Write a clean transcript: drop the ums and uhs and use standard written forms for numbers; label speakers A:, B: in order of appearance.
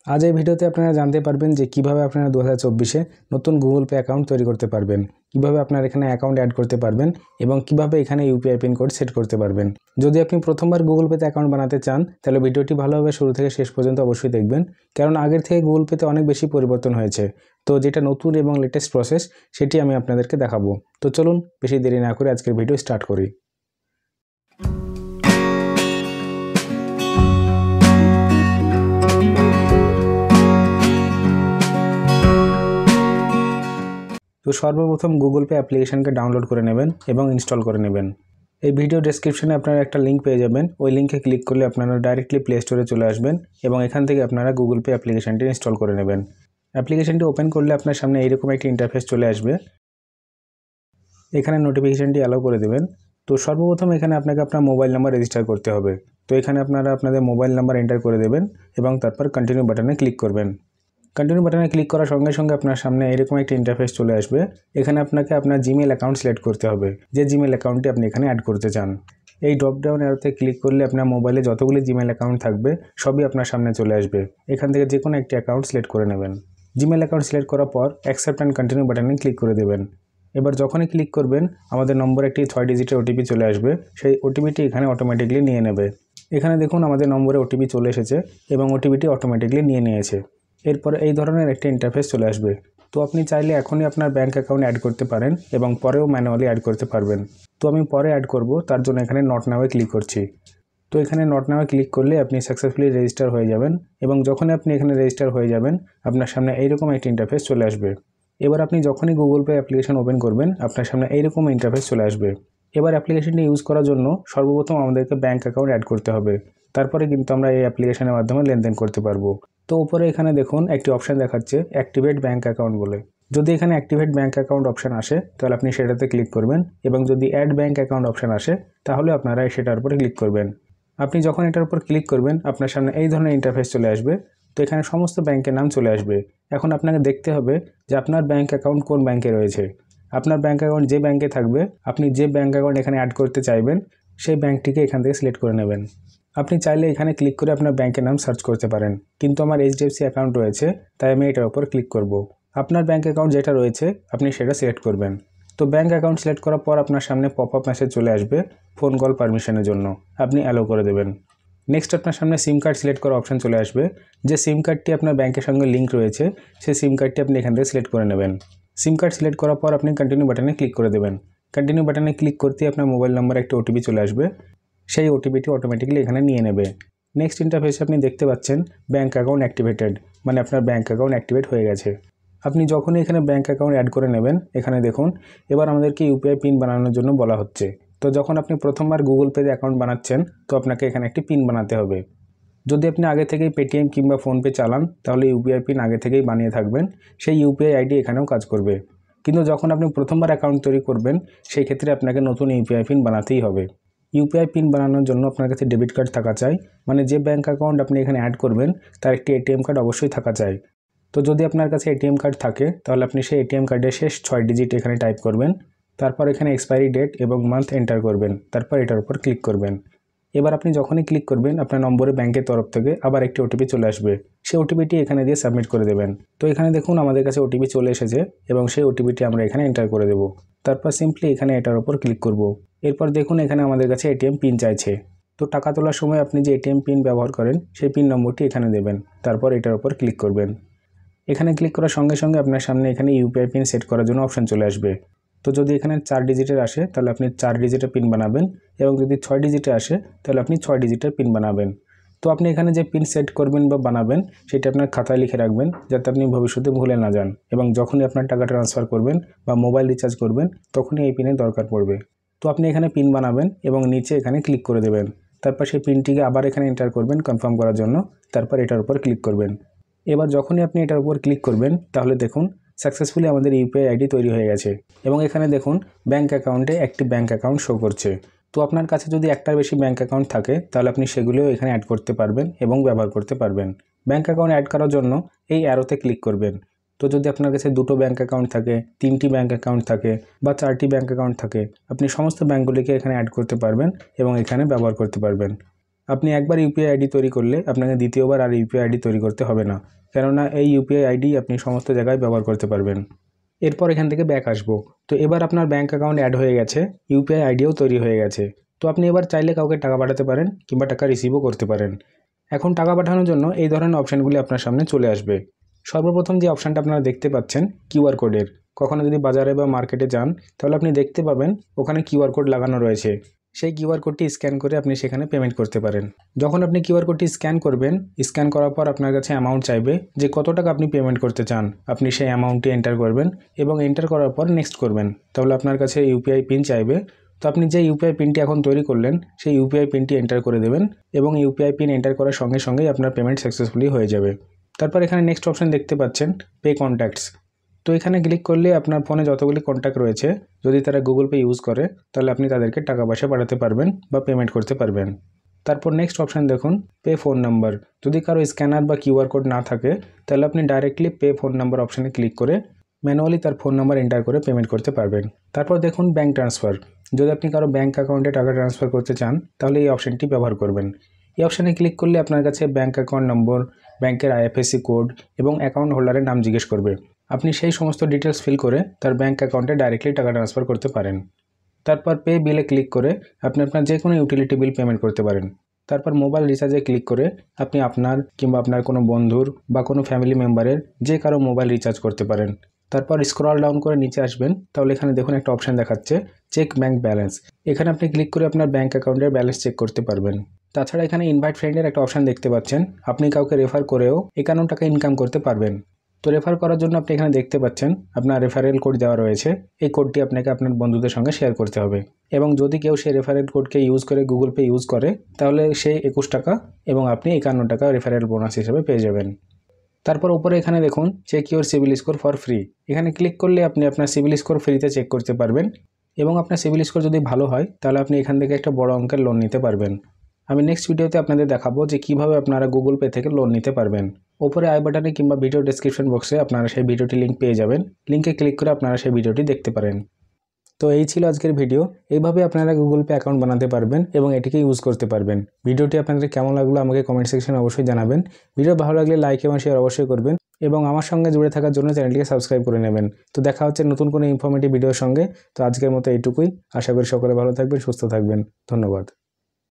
A: আজ এই ভিডিওতে আপনারা জানতে পারবেন যে কিভাবে আপনারা 2024-এ নতুন গুগল পে অ্যাকাউন্ট তৈরি করতে পারবেন, কিভাবে আপনারা এখানে অ্যাকাউন্ট অ্যাড করতে পারবেন এবং কিভাবে এখানে ইউপিআই পিন কোড সেট করতে পারবেন। যদি আপনি প্রথমবার গুগল পেতে অ্যাকাউন্ট বানাতে চান তাহলে ভিডিওটি ভালোভাবে শুরু থেকে শেষ পর্যন্ত অবশ্যই দেখবেন, কারণ আগের থেকে গুগল পেতে অনেক বেশি পরিবর্তন হয়েছে। তো যেটা নতুন এবং লেটেস্ট প্রসেস সেটি আমি আপনাদেরকে দেখাবো। তো চলুন বেশি দেরি না করে আজকের ভিডিও স্টার্ট করি। তো সর্বপ্রথম গুগল পে অ্যাপ্লিকেশনকে ডাউনলোড করে নেবেন এবং ইনস্টল করে নেবেন। এই ভিডিও ডেসক্রিপশনে আপনারা একটা লিঙ্ক পেয়ে যাবেন, ওই লিঙ্কে ক্লিক করলে আপনারা ডাইরেক্টলি প্লে স্টোরে চলে আসবেন এবং এখান থেকে আপনারা গুগল পে অ্যাপ্লিকেশনটি ইনস্টল করে নেবেন। অ্যাপ্লিকেশনটি ওপেন করলে আপনার সামনে এইরকম একটি ইন্টারফেস চলে আসবে। এখানে নোটিফিকেশনটি অ্যালাউ করে দেবেন। তো সর্বপ্রথম এখানে আপনাকে আপনার মোবাইল নাম্বার রেজিস্টার করতে হবে। তো এখানে আপনারা আপনাদের মোবাইল নাম্বার এন্টার করে দেবেন এবং তারপর কন্টিনিউ বাটনে ক্লিক করবেন। কন্টিনিউ বাটনে ক্লিক করার সঙ্গে সঙ্গে আপনার সামনে এরকম একটা ইন্টারফেস চলে আসবে। এখানে আপনাকে আপনার জিমেল অ্যাকাউন্ট সিলেক্ট করতে হবে, যে জিমেল অ্যাকাউন্টটি আপনি এখানে অ্যাড করতে চান। এই ড্রপডাউন অ্যারোতে ক্লিক করলে আপনার মোবাইলে যতগুলি জিমেল অ্যাকাউন্ট থাকবে সবই আপনার সামনে চলে আসবে। এখান থেকে যে কোনো একটি অ্যাকাউন্ট সিলেক্ট করে নেবেন। জিমেল অ্যাকাউন্ট সিলেক্ট করার পর অ্যাকসেপ্ট অ্যান্ড কন্টিনিউ বাটনে ক্লিক করে দেবেন। এবার যখনই ক্লিক করবেন আমাদের নম্বরে একটি 6 ডিজিটের ওটিপি চলে আসবে। সেই ওটিপিটি এখানে অটোমেটিকলি নিয়ে নেবে। এখানে দেখুন আমাদের নম্বরে ওটিপি চলে এসেছে এবং ওটিপিটি অটোমেটিকলি নিয়ে নিয়েছে। এরপর এই ধরনের একটা ইন্টারফেস চলে আসবে। তো আপনি চাইলে এখনই আপনার ব্যাঙ্ক অ্যাকাউন্ট অ্যাড করতে পারেন এবং পরেও ম্যানুয়ালি অ্যাড করতে পারবেন। তো আমি পরে অ্যাড করব, তার জন্য এখানে নট নাওয়ে ক্লিক করছি। তো এখানে নট নাওয়ে ক্লিক করলে আপনি সাকসেসফুলি রেজিস্টার হয়ে যাবেন এবং যখনই আপনি এখানে রেজিস্টার হয়ে যাবেন আপনার সামনে এইরকম একটি ইন্টারফেস চলে আসবে। এবার আপনি যখনই গুগল পে অ্যাপ্লিকেশন ওপেন করবেন আপনার সামনে এইরকম ইন্টারফেস চলে আসবে। এবার অ্যাপ্লিকেশনটি ইউজ করার জন্য সর্বপ্রথম আমাদেরকে ব্যাঙ্ক অ্যাকাউন্ট অ্যাড করতে হবে, তারপরে কিন্তু আমরা এই অ্যাপ্লিকেশনের মাধ্যমে লেনদেন করতে পারবো। তো উপরে এখানে দেখুন একটি অপশান দেখাচ্ছে অ্যাক্টিভেট ব্যাঙ্ক অ্যাকাউন্ট বলে। যদি এখানে অ্যাক্টিভেট ব্যাঙ্ক অ্যাকাউন্ট অপশান আসে তাহলে আপনি সেটাতে ক্লিক করবেন এবং যদি অ্যাড ব্যাঙ্ক অ্যাকাউন্ট অপশান আসে তাহলে আপনারা সেটার উপরে ক্লিক করবেন। আপনি যখন এটার উপর ক্লিক করবেন আপনার সামনে এই ধরনের ইন্টারফেস চলে আসবে। তো এখানে সমস্ত ব্যাংকের নাম চলে আসবে। এখন আপনাকে দেখতে হবে যে আপনার ব্যাঙ্ক অ্যাকাউন্ট কোন ব্যাংকে রয়েছে। আপনার ব্যাঙ্ক অ্যাকাউন্ট যে ব্যাংকে থাকবে আপনি যে ব্যাঙ্ক অ্যাকাউন্ট এখানে অ্যাড করতে চাইবেন সেই ব্যাংকটিকে এখান থেকে সিলেক্ট করে নেবেন। আপনি চাইলে এখানে ক্লিক করে আপনার ব্যাংকের নাম সার্চ করতে পারেন, কিন্তু আমার এইচডিএফসি অ্যাকাউন্ট রয়েছে তাই আমি এটার উপর ক্লিক করব। আপনার ব্যাঙ্ক অ্যাকাউন্ট যেটা রয়েছে আপনি সেটা সিলেক্ট করবেন। তো ব্যাঙ্ক অ্যাকাউন্ট সিলেক্ট করার পর আপনার সামনে পপ আপ মেসেজ চলে আসবে ফোন কল পারমিশনের জন্য, আপনি অ্যালাউ করে দেবেন। নেক্সট আপনার সামনে সিম কার্ড সিলেক্ট করার অপশান চলে আসবে। যে সিম কার্ডটি আপনার ব্যাংকের সঙ্গে লিঙ্ক রয়েছে সেই সিম কার্ডটি আপনি এখান থেকে সিলেক্ট করে নেবেন। সিম কার্ড সিলেক্ট করার পর আপনি কন্টিনিউ বাটনে ক্লিক করে দেবেন। কন্টিনিউ বাটনে ক্লিক করতেই আপনার মোবাইল নম্বরে একটা ওটিপি চলে আসবে। সেই ওটিপিটি অটোমেটিক্যালি এখানে নিয়ে নেবে। নেক্সট ইন্টারফেসে আপনি দেখতে পাচ্ছেন ব্যাঙ্ক অ্যাকাউন্ট অ্যাক্টিভেটেড, মানে আপনার ব্যাঙ্ক অ্যাকাউন্ট অ্যাক্টিভেট হয়ে গেছে। আপনি যখনই এখানে ব্যাঙ্ক অ্যাকাউন্ট অ্যাড করে নেবেন এখানে দেখুন এবার আমাদেরকে ইউপিআই পিন বানানোর জন্য বলা হচ্ছে। তো যখন আপনি প্রথমবার গুগল পেতে অ্যাকাউন্ট বানাচ্ছেন তো আপনাকে এখানে একটি পিন বানাতে হবে। যদি আপনি আগে থেকেই পেটিএম কিংবা ফোনপে চালান তাহলে ইউপিআই পিন আগে থেকেই বানিয়ে থাকবেন, সেই ইউপিআই আইডি এখানেও কাজ করবে। কিন্তু যখন আপনি প্রথমবার অ্যাকাউন্ট তৈরি করবেন সেই ক্ষেত্রে আপনাকে নতুন ইউপিআই পিন বানাতেই হবে। ইউপিআই পিন বানানোর জন্য আপনার কাছে ডেবিট কার্ড থাকা চাই, মানে যে ব্যাঙ্ক অ্যাকাউন্ট আপনি এখানে অ্যাড করবেন তার একটি এটিএম কার্ড অবশ্যই থাকা চাই। তো যদি আপনার কাছে এটিএম কার্ড থাকে তাহলে আপনি সেই এটিএম কার্ডের শেষ 6 ডিজিট এখানে টাইপ করবেন, তারপর এখানে এক্সপায়ারি ডেট এবং মান্থ এন্টার করবেন, তারপর এটার উপর ক্লিক করবেন। এবার আপনি যখনই ক্লিক করবেন আপনার নম্বরে ব্যাংকের তরফ থেকে আবার একটি ওটিপি চলে আসবে। সেই ওটিপিটি এখানে দিয়ে সাবমিট করে দেবেন। তো এখানে দেখুন আমাদের কাছে ওটিপি চলে এসেছে এবং সেই ওটিপিটি আমরা এখানে এন্টার করে দেব। তারপর সিম্পলি এখানে এটার উপর ক্লিক করব। এরপর দেখুন এখানে আমাদের কাছে এটিএম পিন চাইছে। তো টাকা তোলার সময় আপনি যে এটিএম পিন ব্যবহার করেন সেই পিন নম্বরটি এখানে দেবেন, তারপর এটার উপর ক্লিক করবেন। এখানে ক্লিক করার সঙ্গে সঙ্গে আপনার সামনে এখানে ইউপিআই পিন সেট করার জন্য অপশান চলে আসবে। তো যদি এখানে 4 ডিজিটের আসে তাহলে আপনি 4 ডিজিটের পিন বানাবেন এবং যদি 6 ডিজিটে আসে তাহলে আপনি 6 ডিজিটের পিন বানাবেন। তো আপনি এখানে যে পিন সেট করবেন বা বানাবেন সেটা আপনার খাতায় লিখে রাখবেন যাতে আপনি ভবিষ্যতে ভুলে না যান, এবং যখনই আপনার টাকা ট্রান্সফার করবেন বা মোবাইল রিচার্জ করবেন তখনই এই পিনের দরকার পড়বে। তো আপনি এখানে পিন বানাবেন এবং নিচে এখানে ক্লিক করে দেবেন। তারপর সেই পিনটিকে আবার এখানে এন্টার করবেন কনফার্ম করার জন্য, তারপর এটার উপর ক্লিক করবেন। এবার যখনই আপনি এটার উপর ক্লিক করবেন তাহলে দেখুন সাকসেসফুলি আমাদের ইউপিআই আইডি তৈরি হয়ে গেছে এবং এখানে দেখুন ব্যাঙ্ক অ্যাকাউন্টে একটি ব্যাঙ্ক অ্যাকাউন্ট শো করছে। তো আপনার কাছে যদি একটার বেশি ব্যাঙ্ক অ্যাকাউন্ট থাকে তাহলে আপনি সেগুলোও এখানে অ্যাড করতে পারবেন এবং ব্যবহার করতে পারবেন। ব্যাঙ্ক অ্যাকাউন্ট অ্যাড করার জন্য এই অ্যারোতে ক্লিক করবেন। তো যদি আপনার কাছে 2টো ব্যাঙ্ক অ্যাকাউন্ট থাকে, 3টি ব্যাঙ্ক অ্যাকাউন্ট থাকে বা 4টি ব্যাঙ্ক অ্যাকাউন্ট থাকে, আপনি সমস্ত ব্যাঙ্কগুলিকে এখানে অ্যাড করতে পারবেন এবং এখানে ব্যবহার করতে পারবেন। আপনি একবার ইউপিআই আইডি তৈরি করলে আপনাকে দ্বিতীয়বার আর ইউপিআই আইডি তৈরি করতে হবে না, কেননা এই ইউপিআই আইডি আপনি সমস্ত জায়গায় ব্যবহার করতে পারবেন। এরপর এখান থেকে ব্যাক আসবো। তো এবার আপনার ব্যাঙ্ক অ্যাকাউন্ট অ্যাড হয়ে গেছে, ইউপিআই আইডিও তৈরি হয়ে গেছে। তো আপনি এবার চাইলে কাউকে টাকা পাঠাতে পারেন কিংবা টাকা রিসিভও করতে পারেন। এখন টাকা পাঠানোর জন্য এই ধরনের অপশানগুলি আপনার সামনে চলে আসবে। সর্বপ্রথম যে অপশানটা আপনারা দেখতে পাচ্ছেন কিউআর কোডের, কখনো যদি বাজারে বা মার্কেটে যান তাহলে আপনি দেখতে পাবেন ওখানে কিউআর কোড লাগানো রয়েছে। সেই কিউআর কোডটি স্ক্যান করে আপনি সেখানে পেমেন্ট করতে পারেন। যখন আপনি কিউআর কোডটি স্ক্যান করবেন, স্ক্যান করার পর আপনার কাছে অ্যামাউন্ট চাইবে যে কত টাকা আপনি পেমেন্ট করতে চান। আপনি সেই অ্যামাউন্টটি এন্টার করবেন এবং এন্টার করার পর নেক্সট করবেন। তাহলে আপনার কাছে ইউপিআই পিন চাইবে। তো আপনি যে ইউপিআই পিনটি এখন তৈরি করলেন সেই ইউপিআই পিনটি এন্টার করে দেবেন এবং ইউপিআই পিন এন্টার করার সঙ্গে সঙ্গেই আপনার পেমেন্ট সাকসেসফুলি হয়ে যাবে। তারপর এখানে নেক্সট অপশান দেখতে পাচ্ছেন পে কন্ট্যাক্টস। তো এখানে ক্লিক করলে আপনার ফোনে যতগুলি কন্ট্যাক্ট রয়েছে যদি তারা গুগল পে ইউজ করে তাহলে আপনি তাদেরকে টাকা পয়সা পাঠাতে পারবেন বা পেমেন্ট করতে পারবেন। তারপর নেক্সট অপশান দেখুন পে ফোন নাম্বার। যদি কারো স্ক্যানার বা কিউআর কোড না থাকে তাহলে আপনি ডাইরেক্টলি পে ফোন নাম্বার অপশানে ক্লিক করে ম্যানুয়ালি তার ফোন নাম্বার এন্টার করে পেমেন্ট করতে পারবেন। তারপর দেখুন ব্যাঙ্ক ট্রান্সফার। যদি আপনি কারো ব্যাঙ্ক অ্যাকাউন্টে টাকা ট্রান্সফার করতে চান তাহলে এই অপশানটি ব্যবহার করবেন। এই অপশানে ক্লিক করলে আপনার কাছে ব্যাঙ্ক অ্যাকাউন্ট নম্বর, ব্যাঙ্কের আইএফএসসি কোড এবং অ্যাকাউন্ট হোল্ডারের নাম জিজ্ঞেস করবে। আপনি সেই সমস্ত ডিটেলস ফিল করে তার ব্যাঙ্ক অ্যাকাউন্টে ডাইরেক্টলি টাকা ট্রান্সফার করতে পারেন। তারপর পে বিলে ক্লিক করে আপনি আপনার যে কোনো ইউটিলিটি বিল পেমেন্ট করতে পারেন। তারপর মোবাইল রিচার্জে ক্লিক করে আপনি আপনার কিংবা আপনার কোনো বন্ধুর বা কোনো ফ্যামিলি মেম্বারের যে কারো মোবাইল রিচার্জ করতে পারেন। তারপর স্ক্রল ডাউন করে নিচে আসবেন, তাহলে এখানে দেখুন একটা অপশান দেখাচ্ছে চেক ব্যাঙ্ক ব্যালেন্স। এখানে আপনি ক্লিক করে আপনার ব্যাঙ্ক অ্যাকাউন্টের ব্যালেন্স চেক করতে পারবেন। তাছাড়া এখানে ইনভাইট ফ্রেন্ডের একটা অপশান দেখতে পাচ্ছেন, আপনি কাউকে রেফার করেও 51 টাকা ইনকাম করতে পারবেন। তো রেফার করার জন্য আপনি এখানে দেখতে পাচ্ছেন আপনার রেফারেল কোড দেওয়া রয়েছে। এই কোডটি আপনাকে আপনার বন্ধুদের সঙ্গে শেয়ার করতে হবে এবং যদি কেউ সেই রেফারেল কোডকে ইউজ করে গুগল পে ইউজ করে তাহলে সেই 21 টাকা এবং আপনি 51 টাকা রেফারেল বোনাস হিসেবে পেয়ে যাবেন। তারপর উপরে এখানে দেখুন check your CIBIL score for free. এখানে ক্লিক করলে আপনি আপনার সিভিল স্কোর ফ্রিতে চেক করতে পারবেন এবং আপনার সিভিল স্কোর যদি ভালো হয় তাহলে আপনি এখান থেকে একটা বড় অঙ্কের লোন নিতে পারবেন। আমি নেক্সট ভিডিওতে আপনাদের দেখাবো যে কিভাবে আপনারা গুগল পে থেকে লোন নিতে পারবেন। ওপরে আই বাটনে কিংবা ভিডিও ডেসক্রিপশন বক্সে আপনারা সেই ভিডিওটি লিঙ্ক পেয়ে যাবেন। লিঙ্কে ক্লিক করে আপনারা সেই ভিডিওটি দেখতে পারেন। তো এই ছিল আজকের ভিডিও। এইভাবে আপনারা গুগল পে অ্যাকাউন্ট বানাতে পারবেন এবং এটিকে ইউজ করতে পারবেন। ভিডিওটি আপনাদের কেমন লাগলো আমাকে কমেন্ট সেকশনে অবশ্যই জানাবেন। ভিডিও ভালো লাগলে লাইক এবং শেয়ার অবশ্যই করবেন এবং আমার সঙ্গে জুড়ে থাকার জন্য চ্যানেলটিকে সাবস্ক্রাইব করে নেবেন। তো দেখা হচ্ছে নতুন কোনো ইনফরমেটিভ ভিডিওর সঙ্গে। তো আজকের মতো এইটুকুই। আশা করি সকলে ভালো থাকবেন, সুস্থ থাকবেন। ধন্যবাদ।